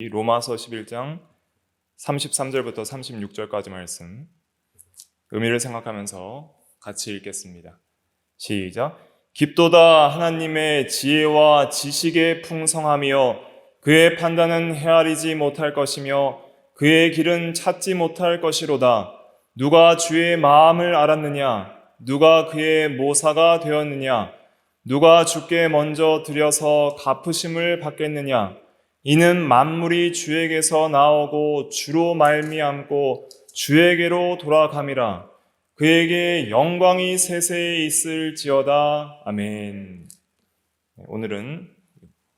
로마서 11장 33절부터 36절까지 말씀 의미를 생각하면서 같이 읽겠습니다. 시작. 깊도다 하나님의 지혜와 지식의 풍성함이여 그의 판단은 헤아리지 못할 것이며 그의 길은 찾지 못할 것이로다. 누가 주의 마음을 알았느냐? 누가 그의 모사가 되었느냐? 누가 주께 먼저 드려서 갚으심을 받겠느냐? 이는 만물이 주에게서 나오고 주로 말미암고 주에게로 돌아감이라. 그에게 영광이 세세에 있을지어다. 아멘. 오늘은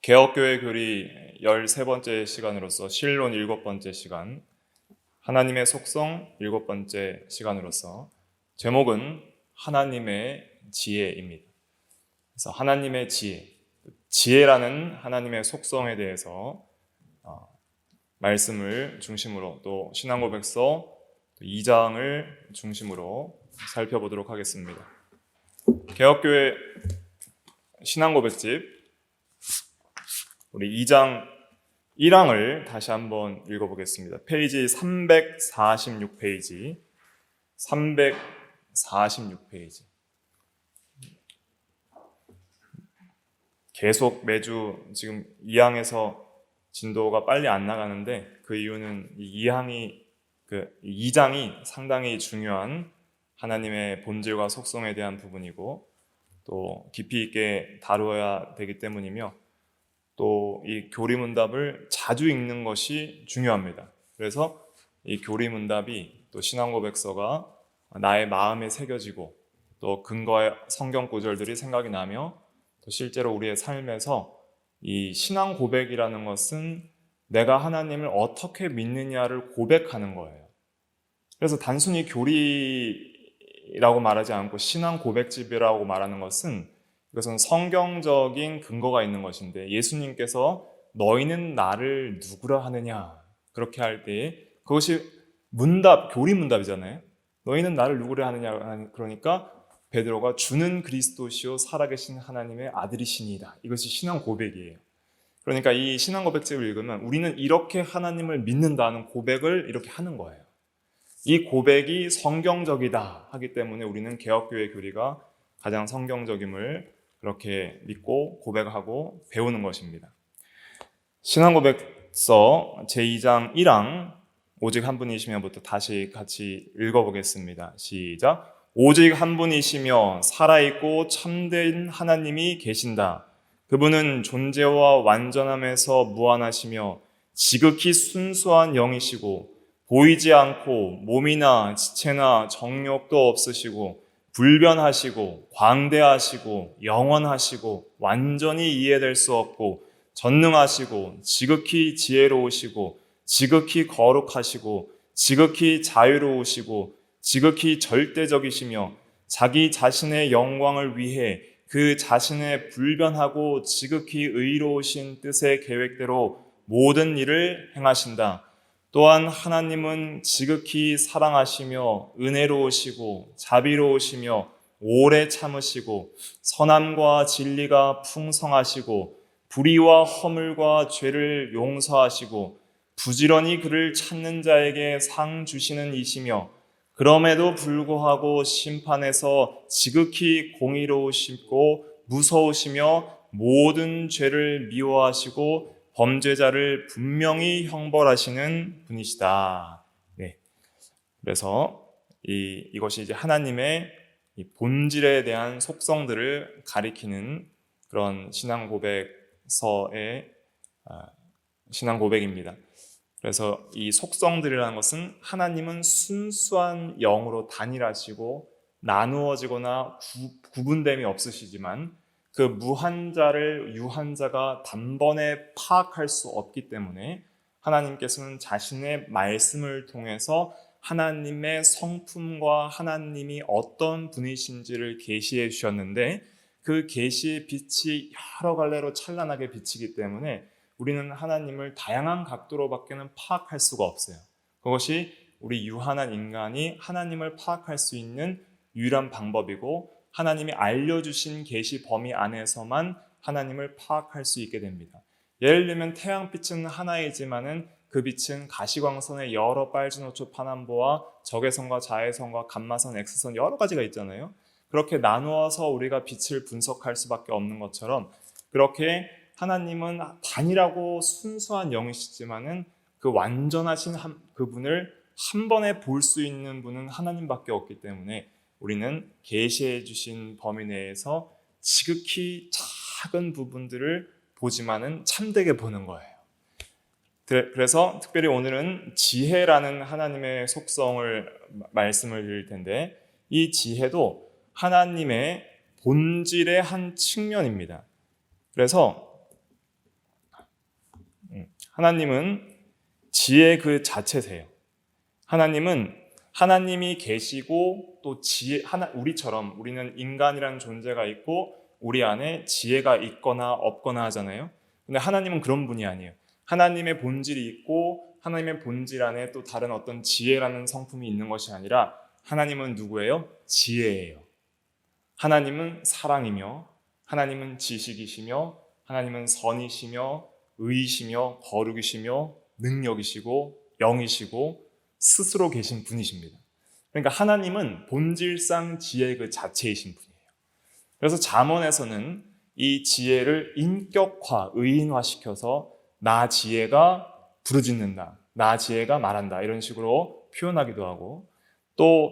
개혁교회 교리 13번째 시간으로서 신론 7번째 시간, 하나님의 속성 7번째 시간으로서 제목은 하나님의 지혜입니다. 그래서 하나님의 지혜라는 하나님의 속성에 대해서 말씀을 중심으로 또 신앙고백서 2장을 중심으로 살펴보도록 하겠습니다. 개혁교회 신앙고백집 우리 2장 1항을 다시 한번 읽어보겠습니다. 페이지 346페이지 346페이지 계속 매주 지금 2항에서 진도가 빨리 안 나가는데 그 이유는 이 2장이 상당히 중요한 하나님의 본질과 속성에 대한 부분이고 또 깊이 있게 다루어야 되기 때문이며 또 이 교리문답을 자주 읽는 것이 중요합니다. 그래서 이 교리문답이 또 신앙고백서가 나의 마음에 새겨지고 또 근거의 성경 구절들이 생각이 나며 또 실제로 우리의 삶에서 이 신앙 고백이라는 것은 내가 하나님을 어떻게 믿느냐를 고백하는 거예요. 그래서 단순히 교리라고 말하지 않고 신앙 고백집이라고 말하는 것은 이것은 성경적인 근거가 있는 것인데 예수님께서 너희는 나를 누구라 하느냐 그렇게 할 때 그것이 교리 문답이잖아요. 너희는 나를 누구라 하느냐 그러니까 베드로가 주는 그리스도시요 살아계신 하나님의 아들이시니이다. 이것이 신앙 고백이에요. 그러니까 이 신앙 고백집을 읽으면 우리는 이렇게 하나님을 믿는다는 고백을 이렇게 하는 거예요. 이 고백이 성경적이다 하기 때문에 우리는 개혁교회 교리가 가장 성경적임을 그렇게 믿고 고백하고 배우는 것입니다. 신앙 고백서 제2장 1항 오직 한 분이시며부터 다시 같이 읽어보겠습니다. 시작. 오직 한 분이시며 살아있고 참된 하나님이 계신다. 그분은 존재와 완전함에서 무한하시며 지극히 순수한 영이시고 보이지 않고 몸이나 지체나 정욕도 없으시고 불변하시고 광대하시고 영원하시고 완전히 이해될 수 없고 전능하시고 지극히 지혜로우시고 지극히 거룩하시고 지극히 자유로우시고 지극히 절대적이시며 자기 자신의 영광을 위해 그 자신의 불변하고 지극히 의로우신 뜻의 계획대로 모든 일을 행하신다. 또한 하나님은 지극히 사랑하시며 은혜로우시고 자비로우시며 오래 참으시고 선함과 진리가 풍성하시고 불의와 허물과 죄를 용서하시고 부지런히 그를 찾는 자에게 상 주시는 이시며 그럼에도 불구하고 심판에서 지극히 공의로우시고 무서우시며 모든 죄를 미워하시고 범죄자를 분명히 형벌하시는 분이시다. 네. 그래서 이것이 이제 하나님의 이 본질에 대한 속성들을 가리키는 그런 신앙 고백서의 신앙 고백입니다. 그래서 이 속성들이라는 것은 하나님은 순수한 영으로 단일하시고 나누어지거나 구분됨이 없으시지만 그 무한자를 유한자가 단번에 파악할 수 없기 때문에 하나님께서는 자신의 말씀을 통해서 하나님의 성품과 하나님이 어떤 분이신지를 계시해 주셨는데 그 계시의 빛이 여러 갈래로 찬란하게 비치기 때문에 우리는 하나님을 다양한 각도로밖에는 파악할 수가 없어요. 그것이 우리 유한한 인간이 하나님을 파악할 수 있는 유일한 방법이고 하나님이 알려주신 계시 범위 안에서만 하나님을 파악할 수 있게 됩니다. 예를 들면 태양빛은 하나이지만은 그 빛은 가시광선의 여러 빨주노초 파남보와 적외선과 자외선과 감마선, X선 여러 가지가 있잖아요. 그렇게 나누어서 우리가 빛을 분석할 수밖에 없는 것처럼 그렇게 하나님은 단일하고 순수한 영이시지만은 그 완전하신 그분을 한 번에 볼 수 있는 분은 하나님밖에 없기 때문에 우리는 계시해 주신 범위 내에서 지극히 작은 부분들을 보지만은 참되게 보는 거예요. 그래서 특별히 오늘은 지혜라는 하나님의 속성을 말씀을 드릴 텐데 이 지혜도 하나님의 본질의 한 측면입니다. 그래서 하나님은 지혜 그 자체세요. 하나님은 하나님이 계시고 또 우리처럼 우리는 인간이라는 존재가 있고 우리 안에 지혜가 있거나 없거나 하잖아요. 근데 하나님은 그런 분이 아니에요. 하나님의 본질이 있고 하나님의 본질 안에 또 다른 어떤 지혜라는 성품이 있는 것이 아니라 하나님은 누구예요? 지혜예요. 하나님은 사랑이며 하나님은 지식이시며 하나님은 선이시며 의이시며 거룩이시며 능력이시고 영이시고 스스로 계신 분이십니다. 그러니까 하나님은 본질상 지혜 그 자체이신 분이에요. 그래서 잠언에서는 이 지혜를 인격화, 의인화시켜서 나 지혜가 부르짖는다, 나 지혜가 말한다 이런 식으로 표현하기도 하고 또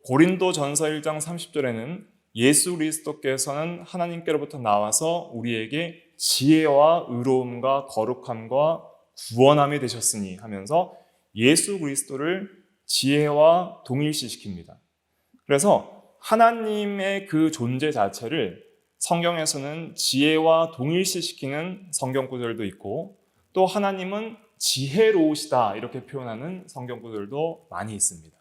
고린도전서 1장 30절에는 예수 그리스도께서는 하나님께로부터 나와서 우리에게 지혜와 의로움과 거룩함과 구원함이 되셨으니 하면서 예수 그리스도를 지혜와 동일시시킵니다. 그래서 하나님의 그 존재 자체를 성경에서는 지혜와 동일시시키는 성경 구절도 있고 또 하나님은 지혜로우시다 이렇게 표현하는 성경 구절도 많이 있습니다.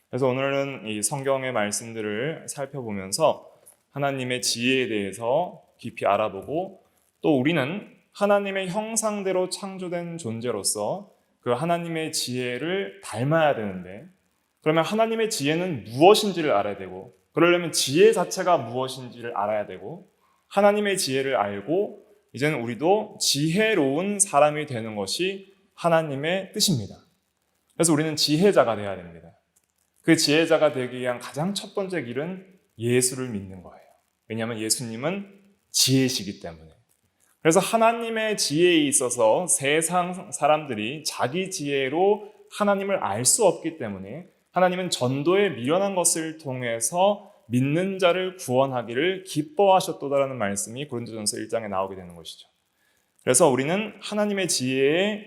그래서 오늘은 이 성경의 말씀들을 살펴보면서 하나님의 지혜에 대해서 깊이 알아보고 또 우리는 하나님의 형상대로 창조된 존재로서 그 하나님의 지혜를 닮아야 되는데 그러면 하나님의 지혜는 무엇인지를 알아야 되고 그러려면 지혜 자체가 무엇인지를 알아야 되고 하나님의 지혜를 알고 이제는 우리도 지혜로운 사람이 되는 것이 하나님의 뜻입니다. 그래서 우리는 지혜자가 되어야 됩니다. 그 지혜자가 되기 위한 가장 첫 번째 길은 예수를 믿는 거예요. 왜냐하면 예수님은 지혜시기 때문에. 그래서 하나님의 지혜에 있어서 세상 사람들이 자기 지혜로 하나님을 알 수 없기 때문에 하나님은 전도에 미련한 것을 통해서 믿는 자를 구원하기를 기뻐하셨도다라는 말씀이 고린도전서 1장에 나오게 되는 것이죠. 그래서 우리는 하나님의 지혜에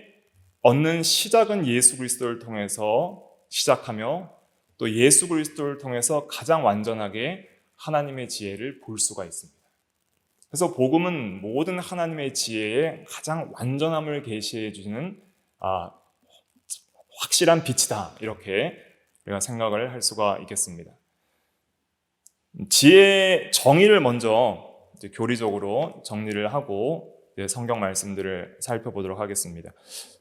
얻는 시작은 예수 그리스도를 통해서 시작하며 또 예수 그리스도를 통해서 가장 완전하게 하나님의 지혜를 볼 수가 있습니다. 그래서 복음은 모든 하나님의 지혜의 가장 완전함을 계시해 주시는 확실한 빛이다 이렇게 우리가 생각을 할 수가 있겠습니다. 지혜의 정의를 먼저 교리적으로 정리를 하고 성경 말씀들을 살펴보도록 하겠습니다.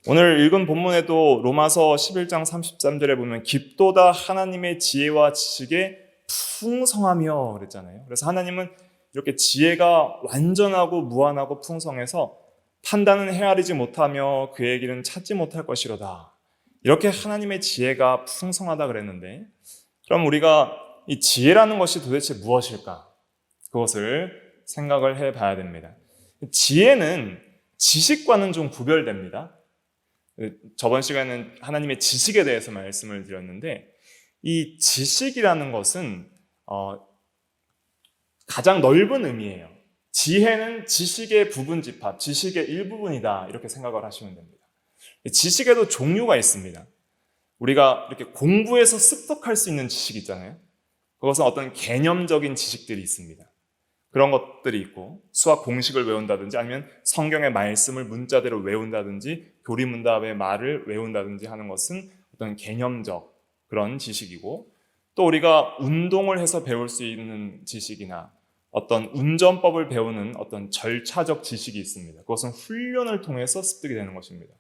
오늘 읽은 본문에도 로마서 11장 33절에 보면 깊도다 하나님의 지혜와 지식에 풍성하며 그랬잖아요. 그래서 하나님은 이렇게 지혜가 완전하고 무한하고 풍성해서 판단은 헤아리지 못하며 그의 길은 찾지 못할 것이로다. 이렇게 하나님의 지혜가 풍성하다 그랬는데 그럼 우리가 이 지혜라는 것이 도대체 무엇일까? 그것을 생각을 해봐야 됩니다. 지혜는 지식과는 좀 구별됩니다. 저번 시간에는 하나님의 지식에 대해서 말씀을 드렸는데 이 지식이라는 것은 가장 넓은 의미예요. 지혜는 지식의 부분집합, 지식의 일부분이다 이렇게 생각을 하시면 됩니다. 지식에도 종류가 있습니다. 우리가 이렇게 공부해서 습득할 수 있는 지식 있잖아요. 그것은 어떤 개념적인 지식들이 있습니다. 그런 것들이 있고 수학 공식을 외운다든지 아니면 성경의 말씀을 문자대로 외운다든지 교리문답의 말을 외운다든지 하는 것은 어떤 개념적 그런 지식이고 또 우리가 운동을 해서 배울 수 있는 지식이나 어떤 운전법을 배우는 어떤 절차적 지식이 있습니다. 그것은 훈련을 통해서 습득이 되는 것입니다.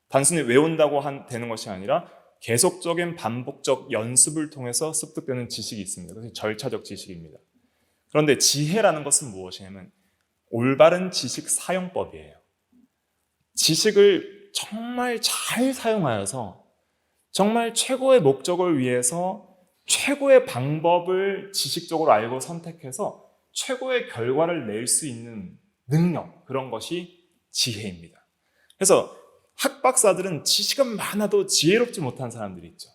단순히 외운다고 되는 것이 아니라 계속적인 반복적 연습을 통해서 습득되는 지식이 있습니다. 그것이 절차적 지식입니다. 그런데 지혜라는 것은 무엇이냐면 올바른 지식 사용법이에요. 지식을 정말 잘 사용하여서 정말 최고의 목적을 위해서 최고의 방법을 지식적으로 알고 선택해서 최고의 결과를 낼 수 있는 능력, 그런 것이 지혜입니다. 그래서 학박사들은 지식은 많아도 지혜롭지 못한 사람들이 있죠.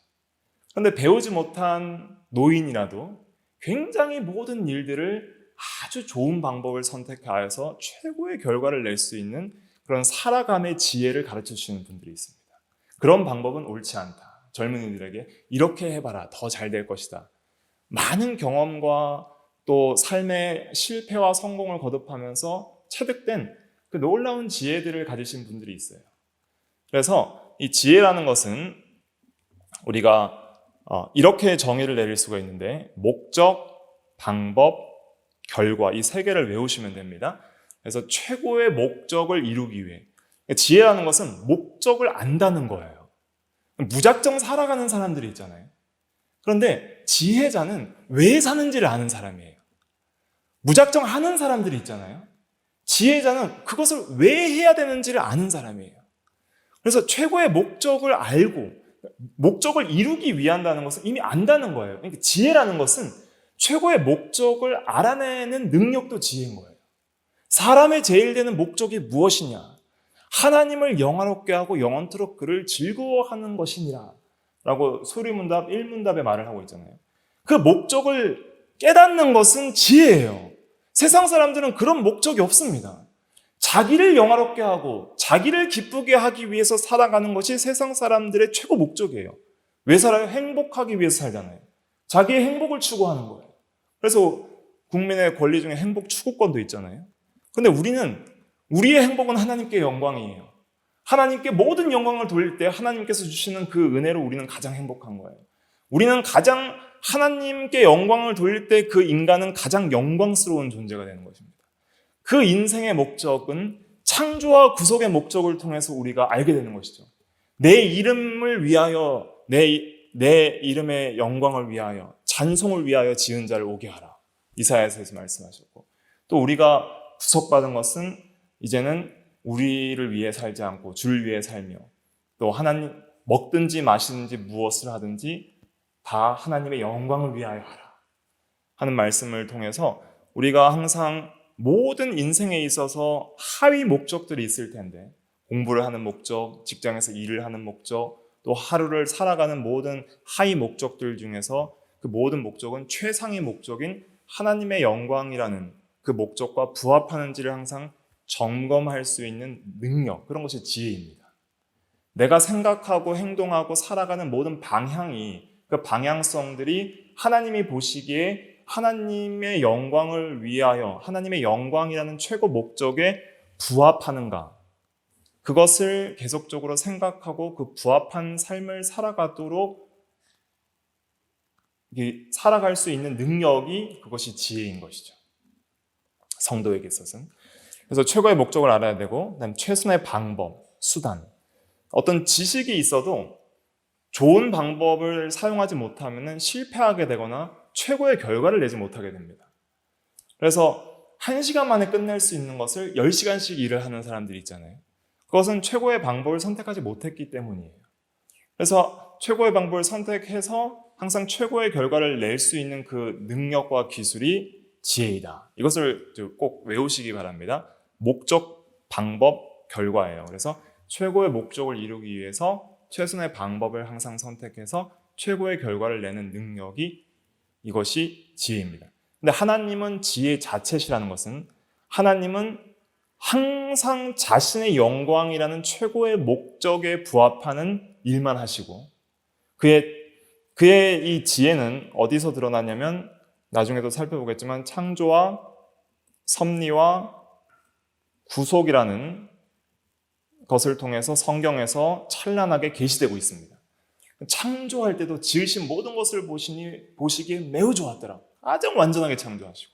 그런데 배우지 못한 노인이라도 굉장히 모든 일들을 아주 좋은 방법을 선택하여서 최고의 결과를 낼 수 있는 그런 살아감의 지혜를 가르쳐 주시는 분들이 있습니다. 그런 방법은 옳지 않다. 젊은이들에게 이렇게 해봐라. 더 잘 될 것이다. 많은 경험과 또 삶의 실패와 성공을 거듭하면서 체득된 그 놀라운 지혜들을 가지신 분들이 있어요. 그래서 이 지혜라는 것은 우리가 이렇게 정의를 내릴 수가 있는데 목적, 방법, 결과 이 세 개를 외우시면 됩니다. 그래서 최고의 목적을 이루기 위해 지혜라는 것은 목적을 안다는 거예요. 무작정 살아가는 사람들이 있잖아요. 그런데 지혜자는 왜 사는지를 아는 사람이에요. 무작정 하는 사람들이 있잖아요. 지혜자는 그것을 왜 해야 되는지를 아는 사람이에요. 그래서 최고의 목적을 알고 목적을 이루기 위한다는 것은 이미 안다는 거예요. 그러니까 지혜라는 것은 최고의 목적을 알아내는 능력도 지혜인 거예요. 사람의 제일 되는 목적이 무엇이냐? 하나님을 영화롭게 하고 영원토록 그를 즐거워하는 것이니라 라고 소리문답 1문답에 말을 하고 있잖아요. 그 목적을 깨닫는 것은 지혜예요. 세상 사람들은 그런 목적이 없습니다. 자기를 영화롭게 하고 자기를 기쁘게 하기 위해서 살아가는 것이 세상 사람들의 최고 목적이에요. 왜 살아요? 행복하기 위해서 살잖아요. 자기의 행복을 추구하는 거예요. 그래서 국민의 권리 중에 행복 추구권도 있잖아요. 근데 우리는 우리의 행복은 하나님께 영광이에요. 하나님께 모든 영광을 돌릴 때 하나님께서 주시는 그 은혜로 우리는 가장 행복한 거예요. 우리는 가장 하나님께 영광을 돌릴 때 그 인간은 가장 영광스러운 존재가 되는 것입니다. 그 인생의 목적은 창조와 구속의 목적을 통해서 우리가 알게 되는 것이죠. 내 이름을 위하여, 내 이름의 영광을 위하여, 잔송을 위하여 지은 자를 오게 하라. 이사야서에서 말씀하셨고, 또 우리가 구속받은 것은 이제는 우리를 위해 살지 않고 주를 위해 살며, 또 하나님 먹든지 마시든지 무엇을 하든지 다 하나님의 영광을 위하여 하라 하는 말씀을 통해서 우리가 항상 모든 인생에 있어서 하위 목적들이 있을 텐데, 공부를 하는 목적, 직장에서 일을 하는 목적, 또 하루를 살아가는 모든 하위 목적들 중에서 그 모든 목적은 최상의 목적인 하나님의 영광이라는 그 목적과 부합하는지를 항상 점검할 수 있는 능력, 그런 것이 지혜입니다. 내가 생각하고 행동하고 살아가는 모든 방향이, 그 방향성들이 하나님이 보시기에 하나님의 영광을 위하여 하나님의 영광이라는 최고 목적에 부합하는가, 그것을 계속적으로 생각하고 그 부합한 삶을 살아갈 수 있는 능력이, 그것이 지혜인 것이죠. 성도에게 있어서는. 그래서 최고의 목적을 알아야 되고, 그다음 최선의 방법, 수단. 어떤 지식이 있어도 좋은 방법을 사용하지 못하면 실패하게 되거나 최고의 결과를 내지 못하게 됩니다. 그래서 1시간 만에 끝낼 수 있는 것을 10시간씩 일을 하는 사람들이 있잖아요. 그것은 최고의 방법을 선택하지 못했기 때문이에요. 그래서 최고의 방법을 선택해서 항상 최고의 결과를 낼 수 있는 그 능력과 기술이 지혜이다. 이것을 꼭 외우시기 바랍니다. 목적, 방법, 결과예요. 그래서 최고의 목적을 이루기 위해서 최선의 방법을 항상 선택해서 최고의 결과를 내는 능력이, 이것이 지혜입니다. 근데 하나님은 지혜 자체시라는 것은, 하나님은 항상 자신의 영광이라는 최고의 목적에 부합하는 일만 하시고, 그의 이 지혜는 어디서 드러나냐면, 나중에도 살펴보겠지만 창조와 섭리와 구속이라는 것을 통해서 성경에서 찬란하게 계시되고 있습니다. 창조할 때도 지으신 모든 것을 보시기에 매우 좋았더라. 가장 완전하게 창조하시고,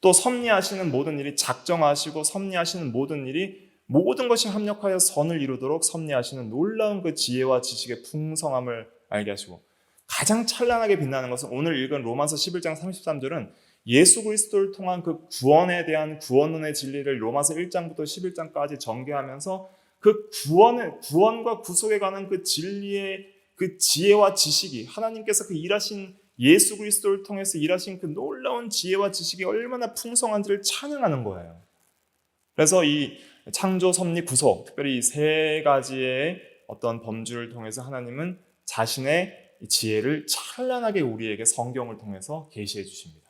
또 섭리하시는 모든 일이, 작정하시고 섭리하시는 모든 일이 모든 것이 합력하여 선을 이루도록 섭리하시는 놀라운 그 지혜와 지식의 풍성함을 알게 하시고, 가장 찬란하게 빛나는 것은 오늘 읽은 로마서 11장 33절은 예수 그리스도를 통한 그 구원에 대한 구원론의 진리를 로마서 1장부터 11장까지 전개하면서 그 구원과 구속에 관한 그 진리의 그 지혜와 지식이, 하나님께서 그 일하신 예수 그리스도를 통해서 일하신 그 놀라운 지혜와 지식이 얼마나 풍성한지를 찬양하는 거예요. 그래서 이 창조, 섭리, 구속, 특별히 이 세 가지의 어떤 범주를 통해서 하나님은 자신의 지혜를 찬란하게 우리에게 성경을 통해서 계시해 주십니다.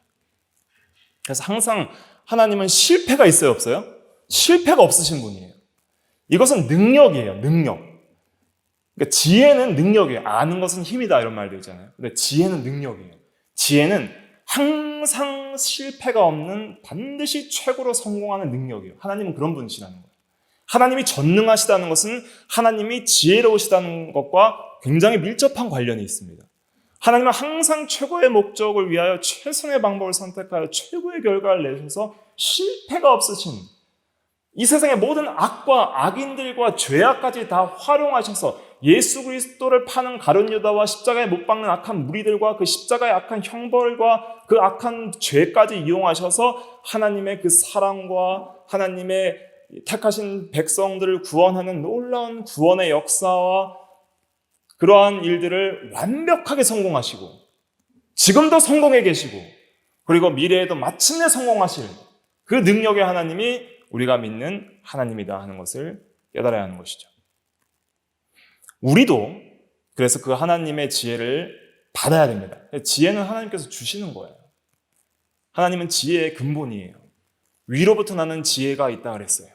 그래서 항상 하나님은 실패가 있어요, 없어요? 실패가 없으신 분이에요. 이것은 능력이에요, 능력. 그러니까 지혜는 능력이에요. 아는 것은 힘이다 이런 말도 있잖아요. 근데 지혜는 능력이에요. 지혜는 항상 실패가 없는 반드시 최고로 성공하는 능력이에요. 하나님은 그런 분이시라는 거예요. 하나님이 전능하시다는 것은 하나님이 지혜로우시다는 것과 굉장히 밀접한 관련이 있습니다. 하나님은 항상 최고의 목적을 위하여 최선의 방법을 선택하여 최고의 결과를 내셔서 실패가 없으신, 이 세상의 모든 악과 악인들과 죄악까지 다 활용하셔서 예수 그리스도를 파는 가룟 유다와 십자가에 못 박는 악한 무리들과 그 십자가의 악한 형벌과 그 악한 죄까지 이용하셔서 하나님의 그 사랑과 하나님의 택하신 백성들을 구원하는 놀라운 구원의 역사와 그러한 일들을 완벽하게 성공하시고 지금도 성공해 계시고 그리고 미래에도 마침내 성공하실 그 능력의 하나님이 우리가 믿는 하나님이다 하는 것을 깨달아야 하는 것이죠. 우리도 그래서 그 하나님의 지혜를 받아야 됩니다. 지혜는 하나님께서 주시는 거예요. 하나님은 지혜의 근본이에요. 위로부터 나는 지혜가 있다 그랬어요.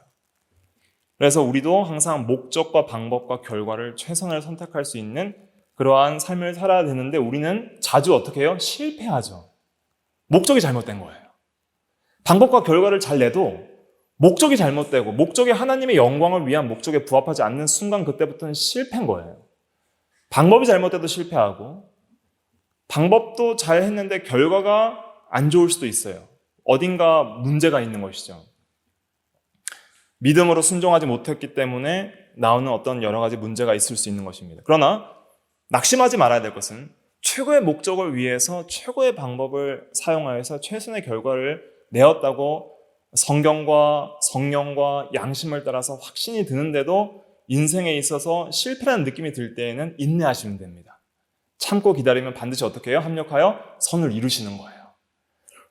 그래서 우리도 항상 목적과 방법과 결과를 최선을 선택할 수 있는 그러한 삶을 살아야 되는데 우리는 자주 어떻게 해요? 실패하죠. 목적이 잘못된 거예요. 방법과 결과를 잘 내도 목적이 잘못되고 목적이 하나님의 영광을 위한 목적에 부합하지 않는 순간 그때부터는 실패인 거예요. 방법이 잘못돼도 실패하고 방법도 잘 했는데 결과가 안 좋을 수도 있어요. 어딘가 문제가 있는 것이죠. 믿음으로 순종하지 못했기 때문에 나오는 어떤 여러 가지 문제가 있을 수 있는 것입니다. 그러나 낙심하지 말아야 될 것은 최고의 목적을 위해서 최고의 방법을 사용하여서 최선의 결과를 내었다고 성경과 성령과 양심을 따라서 확신이 드는데도 인생에 있어서 실패라는 느낌이 들 때에는 인내하시면 됩니다. 참고 기다리면 반드시 어떻게 해요? 합력하여 선을 이루시는 거예요.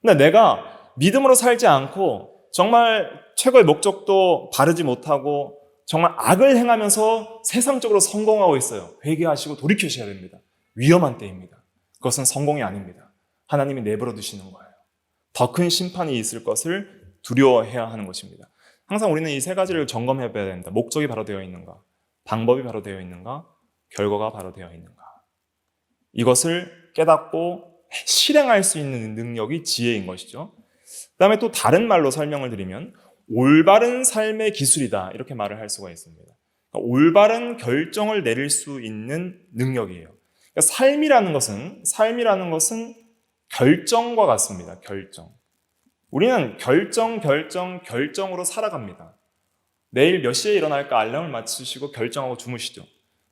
근데 내가 믿음으로 살지 않고 정말 최고의 목적도 바르지 못하고 정말 악을 행하면서 세상적으로 성공하고 있어요. 회개하시고 돌이키셔야 됩니다. 위험한 때입니다. 그것은 성공이 아닙니다. 하나님이 내버려 두시는 거예요. 더 큰 심판이 있을 것을 두려워해야 하는 것입니다. 항상 우리는 이 세 가지를 점검해 봐야 됩니다. 목적이 바로 되어 있는가? 방법이 바로 되어 있는가? 결과가 바로 되어 있는가? 이것을 깨닫고 실행할 수 있는 능력이 지혜인 것이죠. 그 다음에 또 다른 말로 설명을 드리면 올바른 삶의 기술이다 이렇게 말을 할 수가 있습니다. 그러니까 올바른 결정을 내릴 수 있는 능력이에요. 그러니까 삶이라는 것은 결정과 같습니다. 결정. 우리는 결정으로 살아갑니다. 내일 몇 시에 일어날까 알람을 맞추시고 결정하고 주무시죠.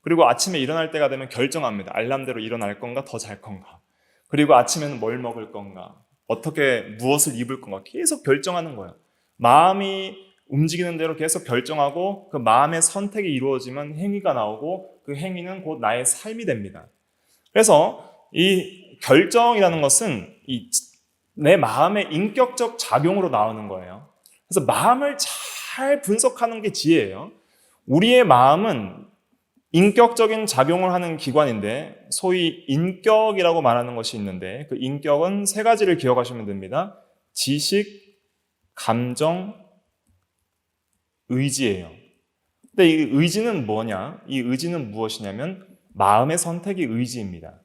그리고 아침에 일어날 때가 되면 결정합니다. 알람대로 일어날 건가 더 잘 건가. 그리고 아침에는 뭘 먹을 건가. 어떻게 무엇을 입을 건가 계속 결정하는 거예요. 마음이 움직이는 대로 계속 결정하고 그 마음의 선택이 이루어지면 행위가 나오고 그 행위는 곧 나의 삶이 됩니다. 그래서 이 결정이라는 것은 내 마음의 인격적 작용으로 나오는 거예요. 그래서 마음을 잘 분석하는 게 지혜예요. 우리의 마음은 인격적인 작용을 하는 기관인데 소위 인격이라고 말하는 것이 있는데 그 인격은 세 가지를 기억하시면 됩니다. 지식, 감정, 의지예요. 근데 이 의지는 뭐냐? 이 의지는 무엇이냐면 마음의 선택이 의지입니다.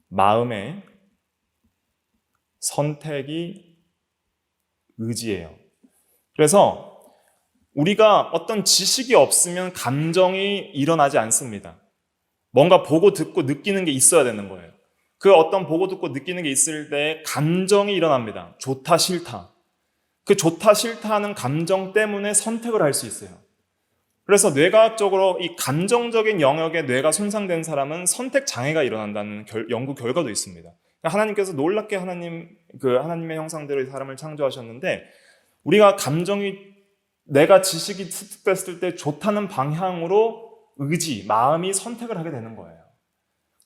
마음의 선택이 의지예요. 그래서 우리가 어떤 지식이 없으면 감정이 일어나지 않습니다. 뭔가 보고 듣고 느끼는 게 있어야 되는 거예요. 그 어떤 보고 듣고 느끼는 게 있을 때 감정이 일어납니다. 좋다 싫다. 그 좋다 싫다 하는 감정 때문에 선택을 할 수 있어요. 그래서 뇌과학적으로 이 감정적인 영역에 뇌가 손상된 사람은 선택 장애가 일어난다는 연구 결과도 있습니다. 하나님께서 놀랍게 하나님의 형상대로 이 사람을 창조하셨는데 우리가 감정이 내가 지식이 습득됐을 때 좋다는 방향으로 마음이 선택을 하게 되는 거예요.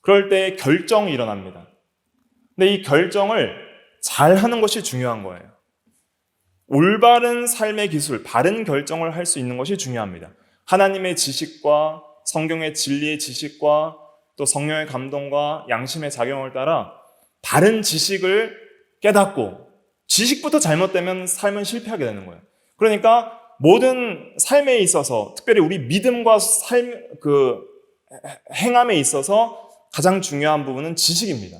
그럴 때 결정이 일어납니다. 근데 이 결정을 잘 하는 것이 중요한 거예요. 올바른 삶의 기술, 바른 결정을 할 수 있는 것이 중요합니다. 하나님의 지식과 성경의 진리의 지식과 또 성령의 감동과 양심의 작용을 따라 바른 지식을 깨닫고, 지식부터 잘못되면 삶은 실패하게 되는 거예요. 그러니까 모든 삶에 있어서, 특별히 우리 믿음과 행함에 있어서 가장 중요한 부분은 지식입니다.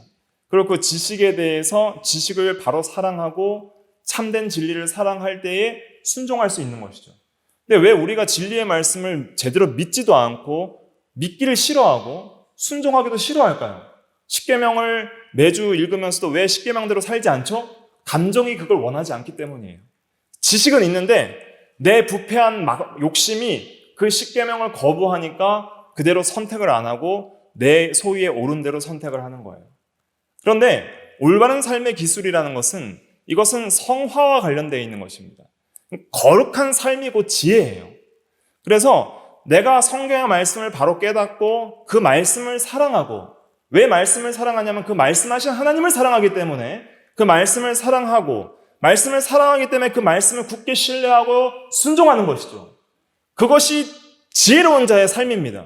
그리고 그 지식에 대해서 지식을 바로 사랑하고 참된 진리를 사랑할 때에 순종할 수 있는 것이죠. 근데 왜 우리가 진리의 말씀을 제대로 믿지도 않고 믿기를 싫어하고 순종하기도 싫어할까요? 십계명을 매주 읽으면서도 왜 십계명대로 살지 않죠? 감정이 그걸 원하지 않기 때문이에요. 지식은 있는데 내 부패한 욕심이 그 십계명을 거부하니까 그대로 선택을 안 하고 내 소위에 오른 대로 선택을 하는 거예요. 그런데 올바른 삶의 기술이라는 것은, 이것은 성화와 관련되어 있는 것입니다. 거룩한 삶이 곧 지혜예요. 그래서 내가 성경의 말씀을 바로 깨닫고 그 말씀을 사랑하고, 왜 말씀을 사랑하냐면 그 말씀하신 하나님을 사랑하기 때문에 그 말씀을 사랑하고, 말씀을 사랑하기 때문에 그 말씀을 굳게 신뢰하고 순종하는 것이죠. 그것이 지혜로운 자의 삶입니다.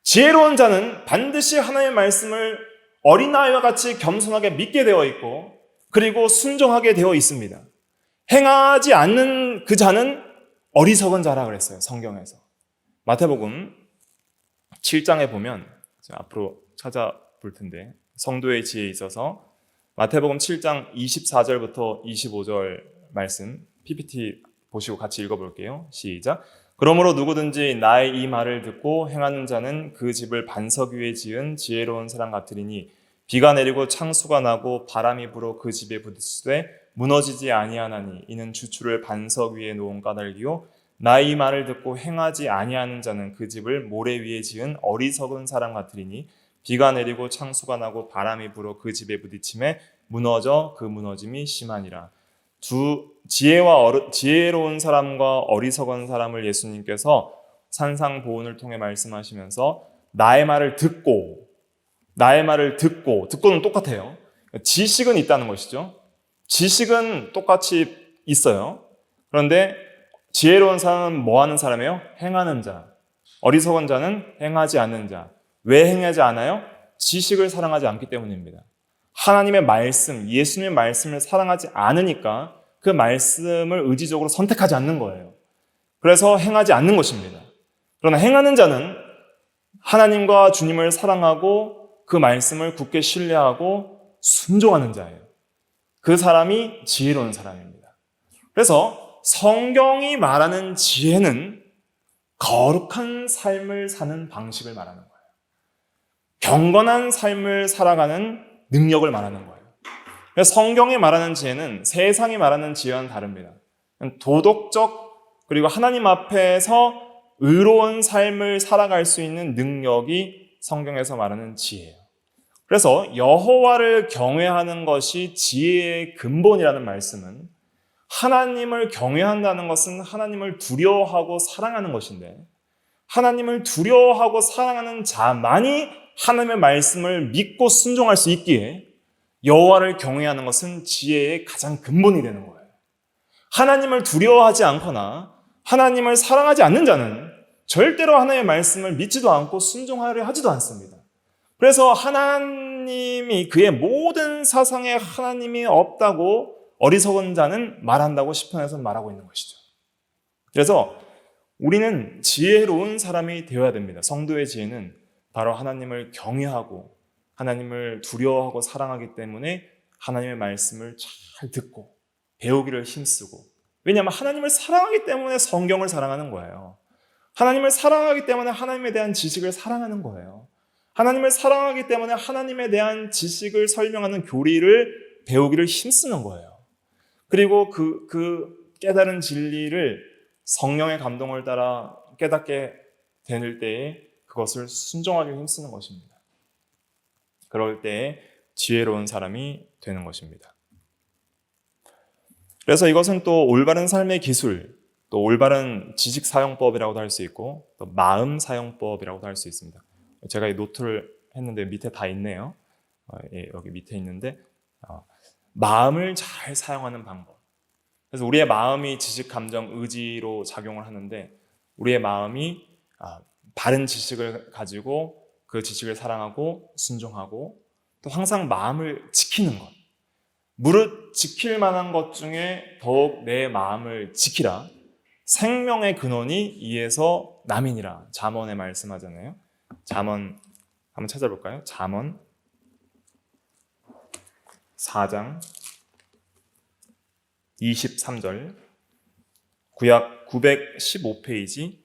지혜로운 자는 반드시 하나님의 말씀을 어린아이와 같이 겸손하게 믿게 되어 있고, 그리고 순종하게 되어 있습니다. 행하지 않는 그 자는 어리석은 자라 그랬어요, 성경에서. 마태복음 7장에 보면, 앞으로 찾아볼 텐데, 성도의 지혜에 있어서 마태복음 7장 24절부터 25절 말씀 PPT 보시고 같이 읽어볼게요. 시작. 그러므로 누구든지 나의 이 말을 듣고 행하는 자는 그 집을 반석 위에 지은 지혜로운 사람 같으리니 비가 내리고 창수가 나고 바람이 불어 그 집에 부딪히되 무너지지 아니하나니 이는 주추를 반석 위에 놓은 까닭이요 나의 이 말을 듣고 행하지 아니하는 자는 그 집을 모래 위에 지은 어리석은 사람 같으리니 비가 내리고 창수가 나고 바람이 불어 그 집에 부딪힘에 무너져 그 무너짐이 심하니라. 지혜로운 사람과 어리석은 사람을 예수님께서 산상보훈을 통해 말씀하시면서 나의 말을 듣고는 똑같아요. 지식은 있다는 것이죠. 지식은 똑같이 있어요. 그런데 지혜로운 사람은 뭐 하는 사람이에요? 행하는 자. 어리석은 자는 행하지 않는 자. 왜 행하지 않아요? 지식을 사랑하지 않기 때문입니다. 하나님의 말씀, 예수님의 말씀을 사랑하지 않으니까 그 말씀을 의지적으로 선택하지 않는 거예요. 그래서 행하지 않는 것입니다. 그러나 행하는 자는 하나님과 주님을 사랑하고 그 말씀을 굳게 신뢰하고 순종하는 자예요. 그 사람이 지혜로운 사람입니다. 그래서 성경이 말하는 지혜는 거룩한 삶을 사는 방식을 말하는 거예요. 경건한 삶을 살아가는 능력을 말하는 거예요. 그래서 성경이 말하는 지혜는 세상이 말하는 지혜와는 다릅니다. 도덕적 그리고 하나님 앞에서 의로운 삶을 살아갈 수 있는 능력이 성경에서 말하는 지혜예요. 그래서 여호와를 경외하는 것이 지혜의 근본이라는 말씀은, 하나님을 경외한다는 것은 하나님을 두려워하고 사랑하는 것인데, 하나님을 두려워하고 사랑하는 자만이 하나님의 말씀을 믿고 순종할 수 있기에 여호와를 경외하는 것은 지혜의 가장 근본이 되는 거예요. 하나님을 두려워하지 않거나 하나님을 사랑하지 않는 자는 절대로 하나님의 말씀을 믿지도 않고 순종하려 하지도 않습니다. 그래서 하나님이 그의 모든 사상에 하나님이 없다고 어리석은 자는 말한다고 시편에서 말하고 있는 것이죠. 그래서 우리는 지혜로운 사람이 되어야 됩니다. 성도의 지혜는 바로 하나님을 경외하고 하나님을 두려워하고 사랑하기 때문에 하나님의 말씀을 잘 듣고 배우기를 힘쓰고, 왜냐하면 하나님을 사랑하기 때문에 성경을 사랑하는 거예요. 하나님을 사랑하기 때문에 하나님에 대한 지식을 사랑하는 거예요. 하나님을 사랑하기 때문에 하나님에 대한 지식을 설명하는 교리를 배우기를 힘쓰는 거예요. 그리고 그 깨달은 진리를 성령의 감동을 따라 깨닫게 될 때에 그것을 순종하기 힘쓰는 것입니다. 그럴 때에 지혜로운 사람이 되는 것입니다. 그래서 이것은 또 올바른 삶의 기술, 또 올바른 지식 사용법이라고도 할 수 있고 또 마음 사용법이라고도 할 수 있습니다. 제가 이 노트를 했는데 밑에 다 있네요. 예, 여기 밑에 있는데 마음을 잘 사용하는 방법. 그래서 우리의 마음이 지식, 감정, 의지로 작용을 하는데 우리의 마음이 바른 지식을 가지고 그 지식을 사랑하고 순종하고 또 항상 마음을 지키는 것. 무릇 지킬 만한 것 중에 더욱 내 마음을 지키라. 생명의 근원이 이에서 남이니라. 잠언에 말씀하잖아요. 잠언 한번 찾아볼까요? 잠언 4장 23절 구약 915페이지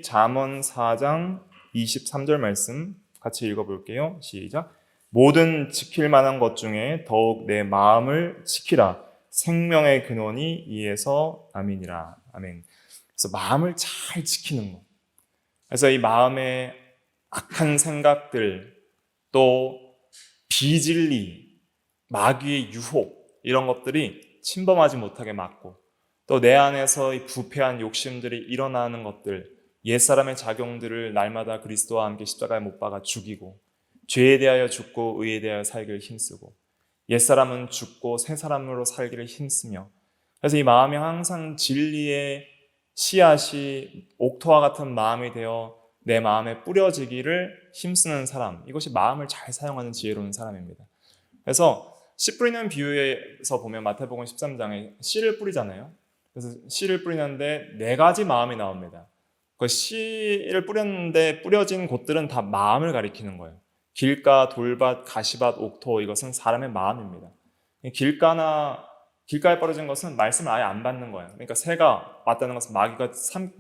잠언 4장 23절 말씀 같이 읽어볼게요. 시작. 모든 지킬 만한 것 중에 더욱 내 마음을 지키라. 생명의 근원이 이에서 남이니라. 아멘. 그래서 마음을 잘 지키는 것. 그래서 이 마음의 악한 생각들, 또 비진리, 마귀의 유혹 이런 것들이 침범하지 못하게 막고 또 내 안에서 이 부패한 욕심들이 일어나는 것들, 옛사람의 작용들을 날마다 그리스도와 함께 십자가에 못 박아 죽이고 죄에 대하여 죽고 의에 대하여 살기를 힘쓰고 옛사람은 죽고 새사람으로 살기를 힘쓰며 그래서 이 마음이 항상 진리의 씨앗이 옥토와 같은 마음이 되어 내 마음에 뿌려지기를 힘쓰는 사람, 이것이 마음을 잘 사용하는 지혜로운 사람입니다. 그래서 씨 뿌리는 비유에서 보면 마태복음 13장에 씨를 뿌리잖아요. 그래서 씨를 뿌리는데 4가지 마음이 나옵니다. 그 씨를 뿌렸는데 뿌려진 곳들은 다 마음을 가리키는 거예요. 길가, 돌밭, 가시밭, 옥토, 이것은 사람의 마음입니다. 길가에 뿌려진 것은 말씀을 아예 안 받는 거예요. 그러니까 새가 왔다는 것은 마귀가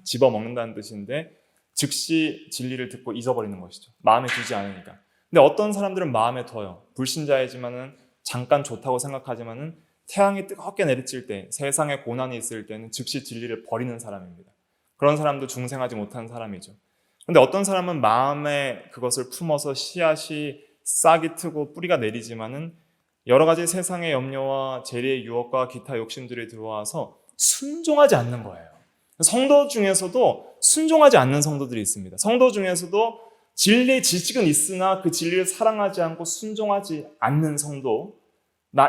집어먹는다는 뜻인데 즉시 진리를 듣고 잊어버리는 것이죠. 마음에 두지 않으니까. 근데 어떤 사람들은 마음에 둬요. 불신자이지만은 잠깐 좋다고 생각하지만은 태양이 뜨겁게 내리칠 때, 세상에 고난이 있을 때는 즉시 진리를 버리는 사람입니다. 그런 사람도 중생하지 못한 사람이죠. 근데 어떤 사람은 마음에 그것을 품어서 씨앗이 싹이 트고 뿌리가 내리지만은 여러 가지 세상의 염려와 재리의 유혹과 기타 욕심들이 들어와서 순종하지 않는 거예요. 성도 중에서도 순종하지 않는 성도들이 있습니다. 성도 중에서도 진리의 지식은 있으나 그 진리를 사랑하지 않고 순종하지 않는 성도,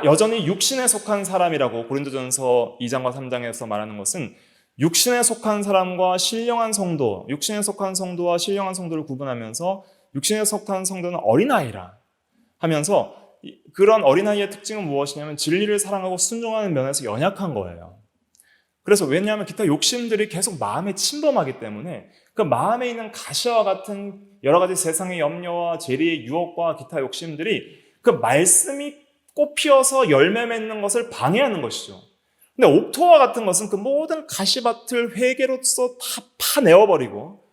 여전히 육신에 속한 사람이라고 고린도전서 2장과 3장에서 말하는 것은 육신에 속한 사람과 신령한 성도, 육신에 속한 성도와 신령한 성도를 구분하면서 육신에 속한 성도는 어린아이라 하면서 그런 어린아이의 특징은 무엇이냐면 진리를 사랑하고 순종하는 면에서 연약한 거예요. 그래서 왜냐하면 기타 욕심들이 계속 마음에 침범하기 때문에 그 마음에 있는 가시와 같은 여러 가지 세상의 염려와 재리의 유혹과 기타 욕심들이 그 말씀이 꽃피어서 열매 맺는 것을 방해하는 것이죠. 근데 옥토와 같은 것은 그 모든 가시밭을 회개로서 다 파내어버리고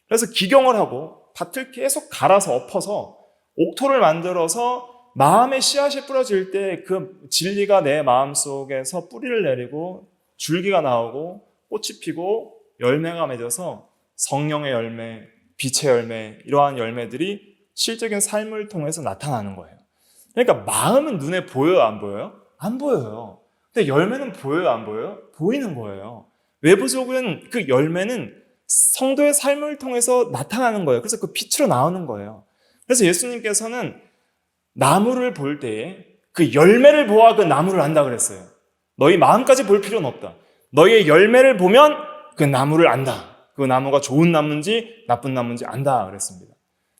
그래서 기경을 하고 밭을 계속 갈아서 엎어서 옥토를 만들어서 마음의 씨앗이 뿌려질 때 그 진리가 내 마음속에서 뿌리를 내리고 줄기가 나오고 꽃이 피고 열매가 맺어서 성령의 열매, 빛의 열매, 이러한 열매들이 실적인 삶을 통해서 나타나는 거예요. 그러니까 마음은 눈에 보여요, 안 보여요? 안 보여요. 근데 열매는 보여요, 안 보여요? 보이는 거예요. 외부적인 그 열매는 성도의 삶을 통해서 나타나는 거예요. 그래서 그 빛으로 나오는 거예요. 그래서 예수님께서는 나무를 볼 때에 그 열매를 보아 그 나무를 안다 그랬어요. 너희 마음까지 볼 필요는 없다. 너희의 열매를 보면 그 나무를 안다. 그 나무가 좋은 나무인지 나쁜 나무인지 안다 그랬습니다.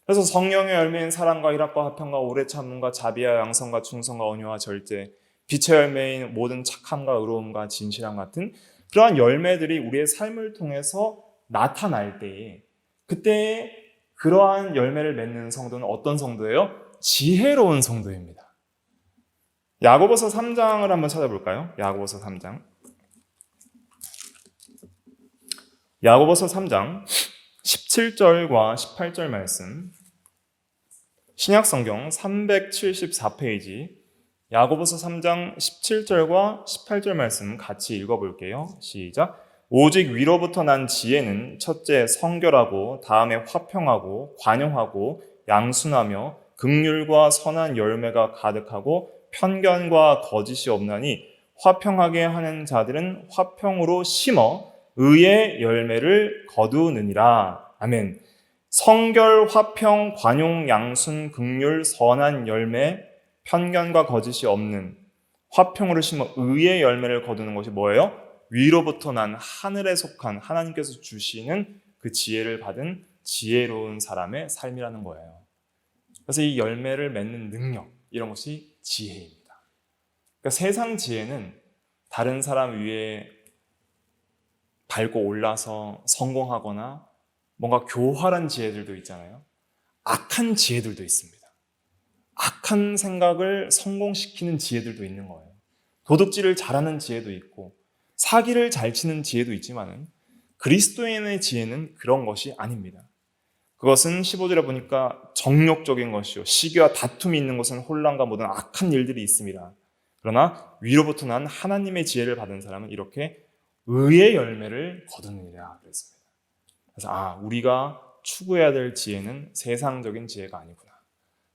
그래서 성령의 열매인 사랑과 희락과 화평과 오래 참음과 자비와 양성과 충성과 온유와 절제, 빛의 열매인 모든 착함과 의로움과 진실함 같은 그러한 열매들이 우리의 삶을 통해서 나타날 때에 그때 그러한 열매를 맺는 성도는 어떤 성도예요? 지혜로운 성도입니다. 야고보서 3장을 한번 찾아볼까요? 야고보서 3장. 야고보서 3장 17절과 18절 말씀. 신약성경 374페이지 야고보서 3장 17절과 18절 말씀 같이 읽어볼게요. 시작. 오직 위로부터 난 지혜는 첫째 성결하고 다음에 화평하고 관용하고 양순하며 긍휼과 선한 열매가 가득하고 편견과 거짓이 없나니 화평하게 하는 자들은 화평으로 심어 의의 열매를 거두느니라. 아멘. 성결, 화평, 관용, 양순, 긍휼, 선한 열매, 편견과 거짓이 없는 화평으로 심어 의의 열매를 거두는 것이 뭐예요? 위로부터 난 하늘에 속한 하나님께서 주시는 그 지혜를 받은 지혜로운 사람의 삶이라는 거예요. 그래서 이 열매를 맺는 능력, 이런 것이 지혜입니다. 그러니까 세상 지혜는 다른 사람 위에 밟고 올라서 성공하거나 뭔가 교활한 지혜들도 있잖아요. 악한 지혜들도 있습니다. 악한 생각을 성공시키는 지혜들도 있는 거예요. 도둑질을 잘하는 지혜도 있고 사기를 잘 치는 지혜도 있지만은 그리스도인의 지혜는 그런 것이 아닙니다. 그것은 15절에 보니까 정욕적인 것이요 시기와 다툼이 있는 것은 혼란과 모든 악한 일들이 있습니다. 그러나 위로부터 난 하나님의 지혜를 받은 사람은 이렇게 의의 열매를 거두느니라 그랬습니다. 그래서 우리가 추구해야 될 지혜는 세상적인 지혜가 아니구나.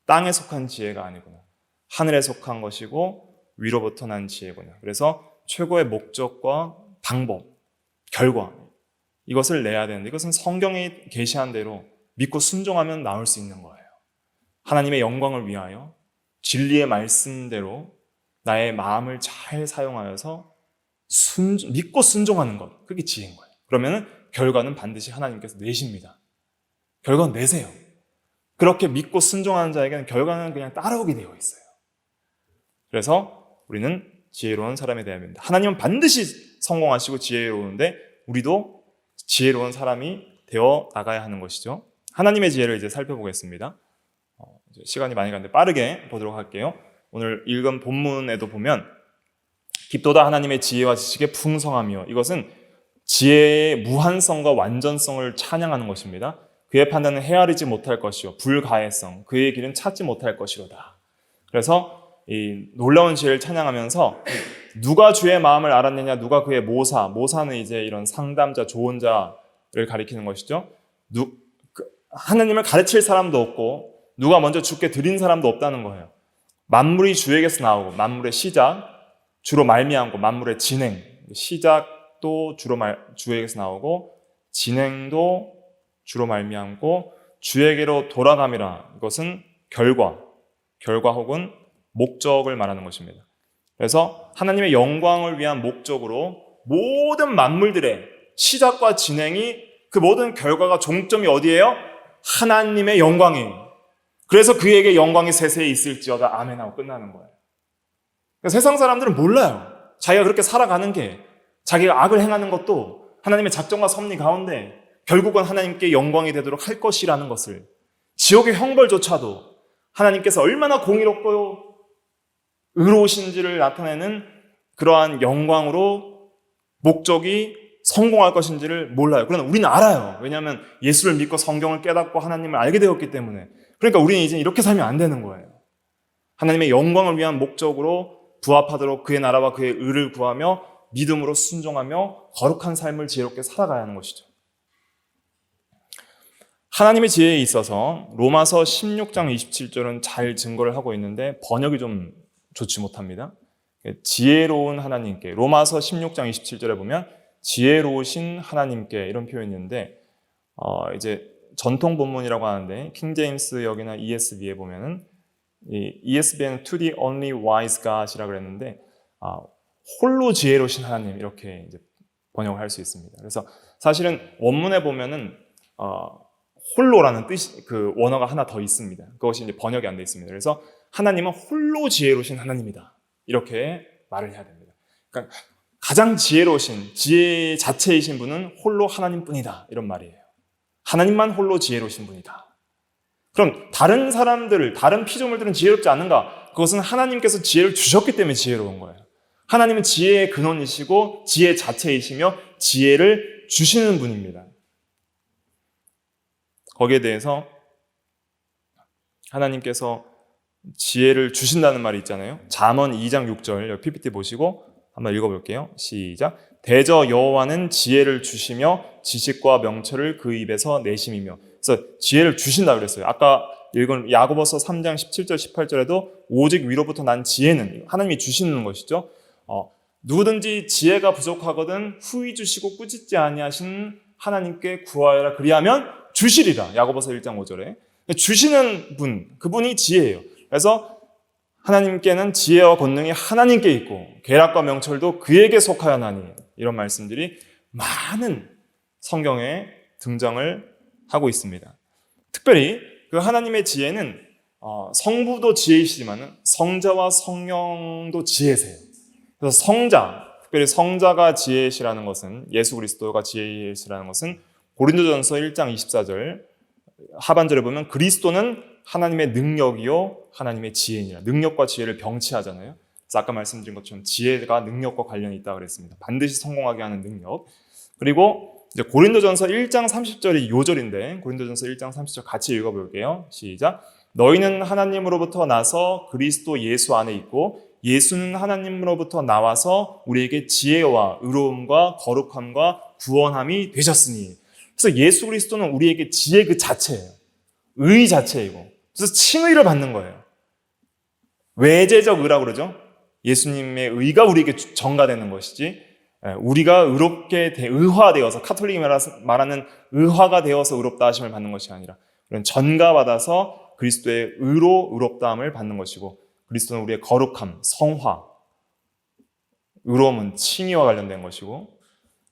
땅에 속한 지혜가 아니구나. 하늘에 속한 것이고 위로부터 난 지혜구나. 그래서 최고의 목적과 방법, 결과 이것을 내야 되는데 이것은 성경에 계시한 대로 믿고 순종하면 나올 수 있는 거예요. 하나님의 영광을 위하여 진리의 말씀대로 나의 마음을 잘 사용하여서 믿고 순종하는 것, 그게 지혜인 거예요. 그러면 결과는 반드시 하나님께서 내십니다. 결과는 내세요. 그렇게 믿고 순종하는 자에게는 결과는 그냥 따라오게 되어 있어요. 그래서 우리는 지혜로운 사람이 되어야 합니다. 하나님은 반드시 성공하시고 지혜로운데 우리도 지혜로운 사람이 되어 나가야 하는 것이죠. 하나님의 지혜를 이제 살펴보겠습니다. 이제 시간이 많이 가는데 빠르게 보도록 할게요. 오늘 읽은 본문에도 보면 깊도다 하나님의 지혜와 지식의 풍성함이요. 이것은 지혜의 무한성과 완전성을 찬양하는 것입니다. 그의 판단은 헤아리지 못할 것이요 불가해성 그의 길은 찾지 못할 것이로다. 그래서 이 놀라운 지혜를 찬양하면서 누가 주의 마음을 알았느냐, 누가 그의 모사는 이제 이런 상담자, 조언자를 가리키는 것이죠. 하나님을 가르칠 사람도 없고 누가 먼저 주께 드린 사람도 없다는 거예요. 만물이 주에게서 나오고 만물의 시작, 주로 말미암고 만물의 진행, 시작도 주로 주에게서 나오고 진행도 주로 말미암고 주에게로 돌아감이라. 이것은 결과 혹은 목적을 말하는 것입니다. 그래서 하나님의 영광을 위한 목적으로 모든 만물들의 시작과 진행이 그 모든 결과가 종점이 어디예요? 하나님의 영광이에요. 그래서 그에게 영광이 세세히 있을지어다 아멘 하고 끝나는 거예요. 그러니까 세상 사람들은 몰라요. 자기가 그렇게 살아가는 게, 자기가 악을 행하는 것도 하나님의 작정과 섭리 가운데 결국은 하나님께 영광이 되도록 할 것이라는 것을, 지옥의 형벌조차도 하나님께서 얼마나 공의롭고 의로우신지를 나타내는 그러한 영광으로 목적이 성공할 것인지를 몰라요. 그러나 우리는 알아요. 왜냐하면 예수를 믿고 성경을 깨닫고 하나님을 알게 되었기 때문에. 그러니까 우리는 이제 이렇게 살면 안 되는 거예요. 하나님의 영광을 위한 목적으로 부합하도록 그의 나라와 그의 의를 구하며 믿음으로 순종하며 거룩한 삶을 지혜롭게 살아가야 하는 것이죠. 하나님의 지혜에 있어서 로마서 16장 27절은 잘 증거를 하고 있는데 번역이 좀 좋지 못합니다. 지혜로운 하나님께, 로마서 16장 27절에 보면 지혜로우신 하나님께 이런 표현이 있는데 이제 전통 본문이라고 하는데 킹제임스 역이나 ESV에 보면은 이 ESV는 to the only wise God이라고 그랬는데 홀로 지혜로우신 하나님 이렇게 이제 번역을 할 수 있습니다. 그래서 사실은 원문에 보면은 홀로라는 뜻이 그 원어가 하나 더 있습니다. 그것이 이제 번역이 안 돼 있습니다. 그래서 하나님은 홀로 지혜로우신 하나님이다 이렇게 말을 해야 됩니다. 그러니까 가장 지혜로우신 지혜 자체이신 분은 홀로 하나님뿐이다 이런 말이에요. 하나님만 홀로 지혜로우신 분이다. 그럼 다른 사람들, 다른 피조물들은 지혜롭지 않은가? 그것은 하나님께서 지혜를 주셨기 때문에 지혜로운 거예요. 하나님은 지혜의 근원이시고 지혜 자체이시며 지혜를 주시는 분입니다. 거기에 대해서 하나님께서 지혜를 주신다는 말이 있잖아요. 잠언 2장 6절 여기 PPT 보시고 한번 읽어볼게요. 시작. 대저 여호와는 지혜를 주시며 지식과 명철을 그 입에서 내심이며. 그래서 지혜를 주신다 그랬어요. 아까 읽은 야고보서 3장 17절 18절에도 오직 위로부터 난 지혜는 하나님이 주시는 것이죠. 누구든지 지혜가 부족하거든 후히 주시고 꾸짖지 아니하시는 하나님께 구하여라 그리하면 주시리라. 야고보서 1장 5절에 주시는 분, 그분이 지혜예요. 그래서 하나님께는 지혜와 권능이 하나님께 있고 계략과 명철도 그에게 속하여나니, 이런 말씀들이 많은 성경에 등장을 하고 있습니다. 특별히 그 하나님의 지혜는 성부도 지혜이시지만 성자와 성령도 지혜세요. 그래서 성자, 특별히 성자가 지혜시라는 것은, 예수 그리스도가 지혜시라는 것은 고린도전서 1장 24절 하반절에 보면 그리스도는 하나님의 능력이요 하나님의 지혜니라. 능력과 지혜를 병치하잖아요. 그래서 아까 말씀드린 것처럼 지혜가 능력과 관련이 있다고 그랬습니다. 반드시 성공하게 하는 능력. 그리고 이제 고린도전서 1장 30절이 요절인데, 고린도전서 1장 30절 같이 읽어볼게요. 시작. 너희는 하나님으로부터 나서 그리스도 예수 안에 있고 예수는 하나님으로부터 나와서 우리에게 지혜와 의로움과 거룩함과 구원함이 되셨으니. 그래서 예수 그리스도는 우리에게 지혜 그 자체예요. 의 자체이고, 그래서 칭의를 받는 거예요. 외제적 의라고 그러죠. 예수님의 의가 우리에게 전가되는 것이지, 우리가 의롭게 의화되어서, 카톨릭이 말하는 의화가 되어서 의롭다 하심을 받는 것이 아니라 그런 전가받아서 그리스도의 의로 의롭다함을 받는 것이고, 그리스도는 우리의 거룩함, 성화, 의로움은 칭의와 관련된 것이고,